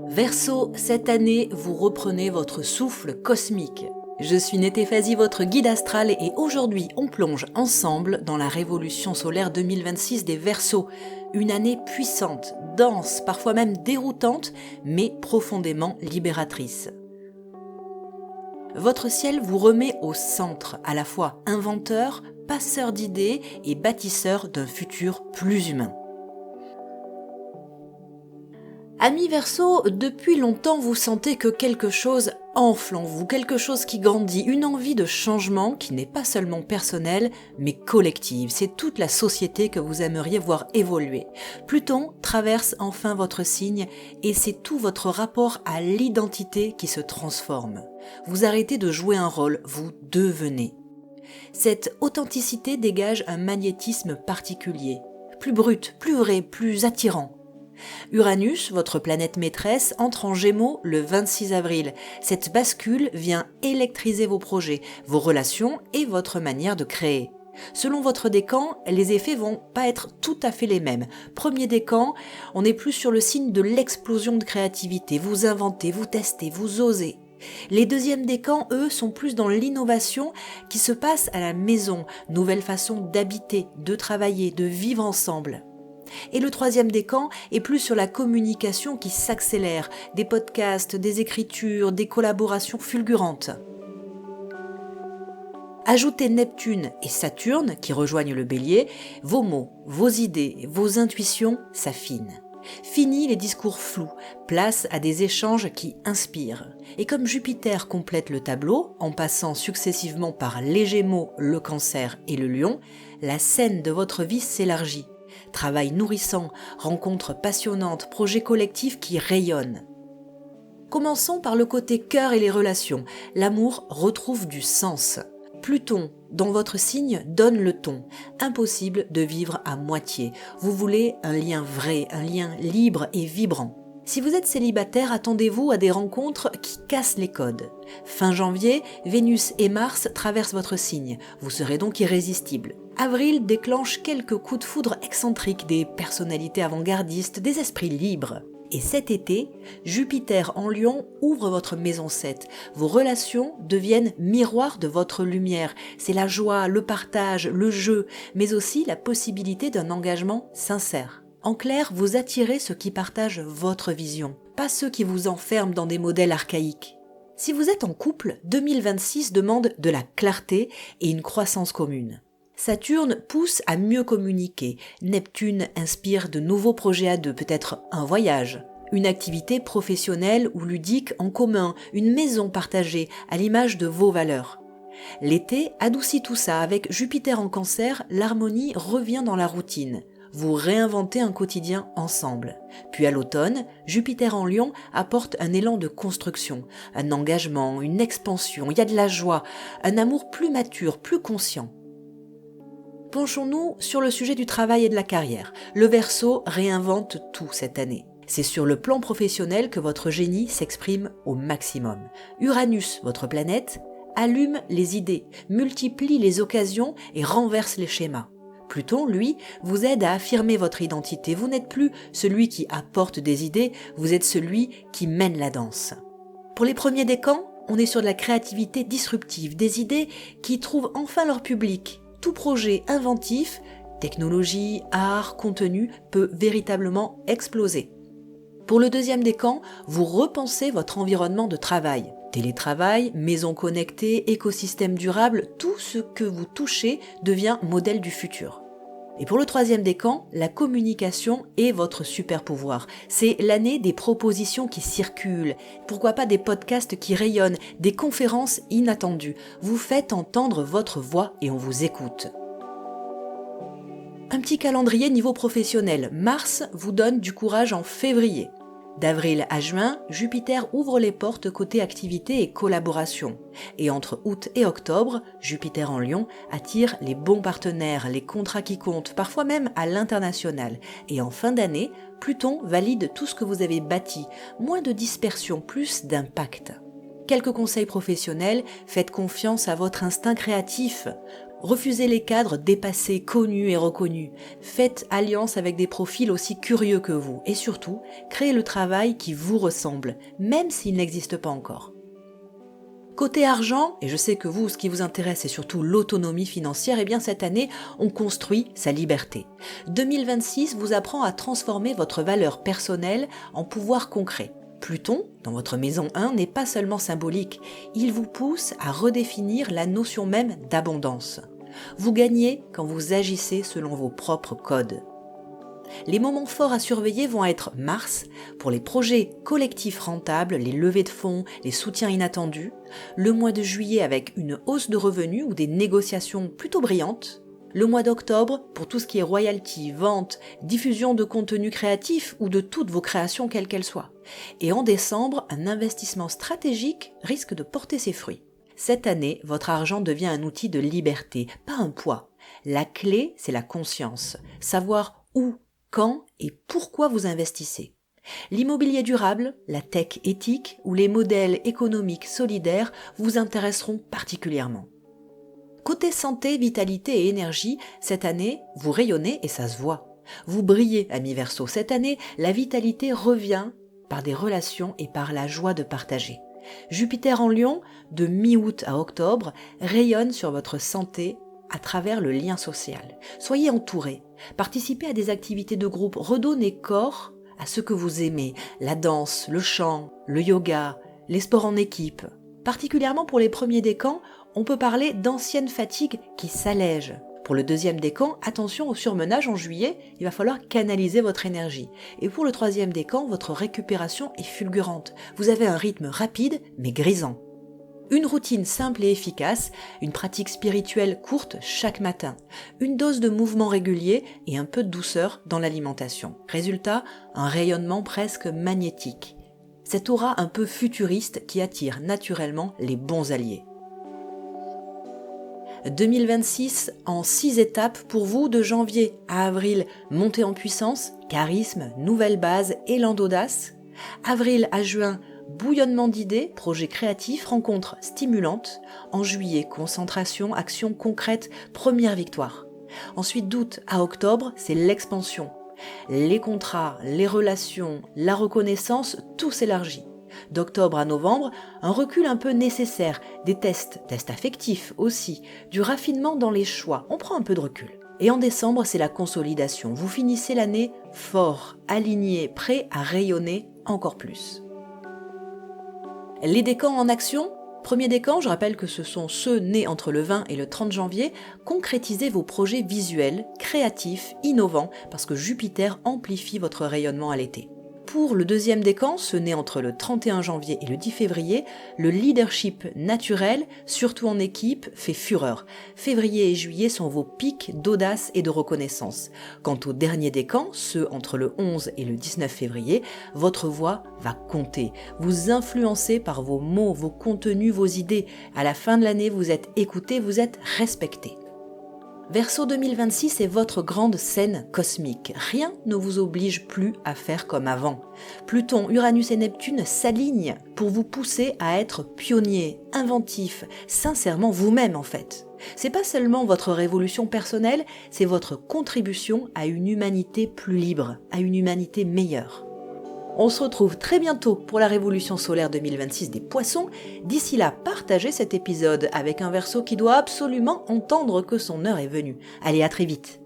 Verseau, cette année, vous reprenez votre souffle cosmique. Je suis Nétéphasie, votre guide astral, et aujourd'hui, on plonge ensemble dans la révolution solaire 2026 des Verseaux. Une année puissante, dense, parfois même déroutante, mais profondément libératrice. Votre ciel vous remet au centre, à la fois inventeur, passeur d'idées et bâtisseur d'un futur plus humain. Amis Verseau, depuis longtemps vous sentez que quelque chose enfle en vous, quelque chose qui grandit, une envie de changement qui n'est pas seulement personnelle, mais collective. C'est toute la société que vous aimeriez voir évoluer. Pluton traverse enfin votre signe et c'est tout votre rapport à l'identité qui se transforme. Vous arrêtez de jouer un rôle, vous devenez. Cette authenticité dégage un magnétisme particulier, plus brut, plus vrai, plus attirant. Uranus, votre planète maîtresse, entre en Gémeaux le 26 avril. Cette bascule vient électriser vos projets, vos relations et votre manière de créer. Selon votre décan, les effets vont pas être tout à fait les mêmes. Premier décan, on est plus sur le signe de l'explosion de créativité. Vous inventez, vous testez, vous osez. Les deuxièmes décans, eux, sont plus dans l'innovation qui se passe à la maison. Nouvelle façon d'habiter, de travailler, de vivre ensemble. Et le troisième décan est plus sur la communication qui s'accélère, des podcasts, des écritures, des collaborations fulgurantes. Ajoutez Neptune et Saturne qui rejoignent le Bélier, vos mots, vos idées, vos intuitions s'affinent. Fini les discours flous, place à des échanges qui inspirent. Et comme Jupiter complète le tableau, en passant successivement par les Gémeaux, le Cancer et le Lion, la scène de votre vie s'élargit. Travail nourrissant, rencontres passionnantes, projets collectifs qui rayonnent. Commençons par le côté cœur et les relations. L'amour retrouve du sens. Pluton, dans votre signe, donne le ton. Impossible de vivre à moitié. Vous voulez un lien vrai, un lien libre et vibrant. Si vous êtes célibataire, attendez-vous à des rencontres qui cassent les codes. Fin janvier, Vénus et Mars traversent votre signe. Vous serez donc irrésistible. Avril déclenche quelques coups de foudre excentriques, des personnalités avant-gardistes, des esprits libres. Et cet été, Jupiter en Lion ouvre votre maison 7. Vos relations deviennent miroirs de votre lumière. C'est la joie, le partage, le jeu, mais aussi la possibilité d'un engagement sincère. En clair, vous attirez ceux qui partagent votre vision, pas ceux qui vous enferment dans des modèles archaïques. Si vous êtes en couple, 2026 demande de la clarté et une croissance commune. Saturne pousse à mieux communiquer. Neptune inspire de nouveaux projets à deux, peut-être un voyage, une activité professionnelle ou ludique en commun, une maison partagée à l'image de vos valeurs. L'été adoucit tout ça. Avec Jupiter en Cancer, l'harmonie revient dans la routine. Vous réinventez un quotidien ensemble. Puis à l'automne, Jupiter en Lion apporte un élan de construction, un engagement, une expansion, il y a de la joie, un amour plus mature, plus conscient. Penchons-nous sur le sujet du travail et de la carrière. Le Verseau réinvente tout cette année. C'est sur le plan professionnel que votre génie s'exprime au maximum. Uranus, votre planète, allume les idées, multiplie les occasions et renverse les schémas. Pluton, lui, vous aide à affirmer votre identité. Vous n'êtes plus celui qui apporte des idées, vous êtes celui qui mène la danse. Pour les premiers décans, on est sur de la créativité disruptive, des idées qui trouvent enfin leur public. Tout projet inventif, technologie, art, contenu, peut véritablement exploser. Pour le deuxième décan, vous repensez votre environnement de travail. Télétravail, maison connectée, écosystème durable, tout ce que vous touchez devient modèle du futur. Et pour le troisième décan, la communication est votre super pouvoir. C'est l'année des propositions qui circulent. Pourquoi pas des podcasts qui rayonnent, des conférences inattendues. Vous faites entendre votre voix et on vous écoute. Un petit calendrier niveau professionnel. Mars vous donne du courage en février. D'avril à juin, Jupiter ouvre les portes côté activité et collaboration. Et entre août et octobre, Jupiter en Lion attire les bons partenaires, les contrats qui comptent, parfois même à l'international. Et en fin d'année, Pluton valide tout ce que vous avez bâti. Moins de dispersion, plus d'impact. Quelques conseils professionnels, faites confiance à votre instinct créatif. Refusez les cadres dépassés, connus et reconnus. Faites alliance avec des profils aussi curieux que vous. Et surtout, créez le travail qui vous ressemble, même s'il n'existe pas encore. Côté argent, et je sais que vous, ce qui vous intéresse, c'est surtout l'autonomie financière, et bien cette année, on construit sa liberté. 2026 vous apprend à transformer votre valeur personnelle en pouvoir concret. Pluton, dans votre maison 1, n'est pas seulement symbolique, il vous pousse à redéfinir la notion même d'abondance. Vous gagnez quand vous agissez selon vos propres codes. Les moments forts à surveiller vont être Mars, pour les projets collectifs rentables, les levées de fonds, les soutiens inattendus, le mois de juillet avec une hausse de revenus ou des négociations plutôt brillantes, le mois d'octobre pour tout ce qui est royalty, vente, diffusion de contenu créatif ou de toutes vos créations quelles qu'elles soient. Et en décembre, un investissement stratégique risque de porter ses fruits. Cette année, votre argent devient un outil de liberté, pas un poids. La clé, c'est la conscience, savoir où, quand et pourquoi vous investissez. L'immobilier durable, la tech éthique ou les modèles économiques solidaires vous intéresseront particulièrement. Côté santé, vitalité et énergie, cette année, vous rayonnez et ça se voit. Vous brillez, amis Verseau. Cette année, la vitalité revient par des relations et par la joie de partager. Jupiter en Lion, de mi-août à octobre, rayonne sur votre santé à travers le lien social. Soyez entourés, participez à des activités de groupe, redonnez corps à ce que vous aimez, la danse, le chant, le yoga, les sports en équipe. Particulièrement pour les premiers décans, on peut parler d'anciennes fatigues qui s'allègent. Pour le deuxième décan, attention au surmenage en juillet, il va falloir canaliser votre énergie. Et pour le troisième décan, votre récupération est fulgurante. Vous avez un rythme rapide mais grisant. Une routine simple et efficace, une pratique spirituelle courte chaque matin, une dose de mouvement régulier et un peu de douceur dans l'alimentation. Résultat, un rayonnement presque magnétique. Cette aura un peu futuriste qui attire naturellement les bons alliés. 2026 en 6 étapes pour vous, de janvier à avril, montée en puissance, charisme, nouvelle base, élan d'audace. Avril à juin, bouillonnement d'idées, projets créatifs, rencontres stimulantes. En juillet, concentration, action concrète, première victoire. Ensuite d'août à octobre, c'est l'expansion. Les contrats, les relations, la reconnaissance, tout s'élargit. D'octobre à novembre, un recul un peu nécessaire, des tests affectifs aussi, du raffinement dans les choix, on prend un peu de recul. Et en décembre, c'est la consolidation. Vous finissez l'année fort, aligné, prêt à rayonner encore plus. Les décans en action. Premier décan, je rappelle que ce sont ceux nés entre le 20 et le 30 janvier. Concrétisez vos projets visuels, créatifs, innovants, parce que Jupiter amplifie votre rayonnement à l'été. Pour le deuxième décan, ce né entre le 31 janvier et le 10 février, le leadership naturel, surtout en équipe, fait fureur. Février et juillet sont vos pics d'audace et de reconnaissance. Quant au dernier décan, ceux entre le 11 et le 19 février, votre voix va compter. Vous influencez par vos mots, vos contenus, vos idées. À la fin de l'année, vous êtes écouté, vous êtes respecté. Verseau 2026 est votre grande scène cosmique. Rien ne vous oblige plus à faire comme avant. Pluton, Uranus et Neptune s'alignent pour vous pousser à être pionnier, inventif, sincèrement vous-même en fait. C'est pas seulement votre révolution personnelle, c'est votre contribution à une humanité plus libre, à une humanité meilleure. On se retrouve très bientôt pour la révolution solaire 2026 des Poissons. D'ici là, partagez cet épisode avec un Verseau qui doit absolument entendre que son heure est venue. Allez, à très vite.